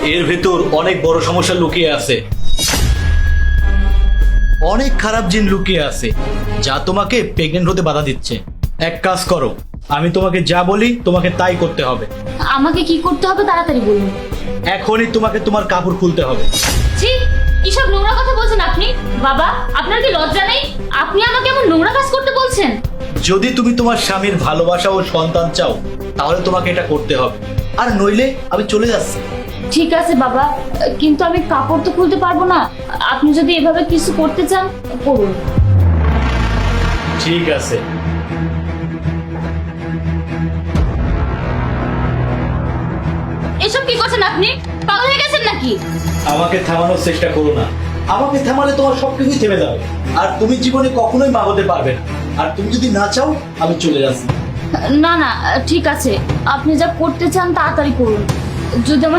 এর ভেতর অনেক বড় সমস্যা লুকিয়ে আছে, অনেক খারাপ জিন লুকিয়ে আছে যা তোমাকে প্রেগনেন্ট হতে বাধা দিচ্ছে। এক কাজ করো, আমি তোমাকে যা বলি তোমাকে তাই করতে হবে। আমাকে কি করতে হবে তাড়াতাড়ি বলুন। এখনই তোমাকে তোমার কাপড় খুলতে হবে। ছি, কিসব নোংরা কথা বলছেন আপনি? বাবা, আপনার কি লজ্জা নেই? আপনি আমাকে এমন নোংরা কাজ করতে বলছেন? যদি তুমি তোমার স্বামীর ভালোবাসা ও সন্তান চাও তাহলে তোমাকে এটা করতে হবে, আর নইলে আমি চলে যাচ্ছি। ঠিক আছে বাবা, কিন্তু আমি কাপড় তো খুলতে পারবো না। আপনি যদি এভাবে কিছু করতে চান করুন। ঠিক আছে। এসব কি করছেন আপনি? পাগল হয়ে গেছেন নাকি? আমাকে থামানোর চেষ্টা করো না, আমাকে থামালে তোমার সবকিছুই থেমে যাবে, আর তুমি জীবনে কখনোই মা হতে পারবে না। আর তুমি যদি না চাও আমি চলে যাচ্ছি। না না, ঠিক আছে, আপনি যা করতে চান তাড়াতাড়ি করুন। যদি আমার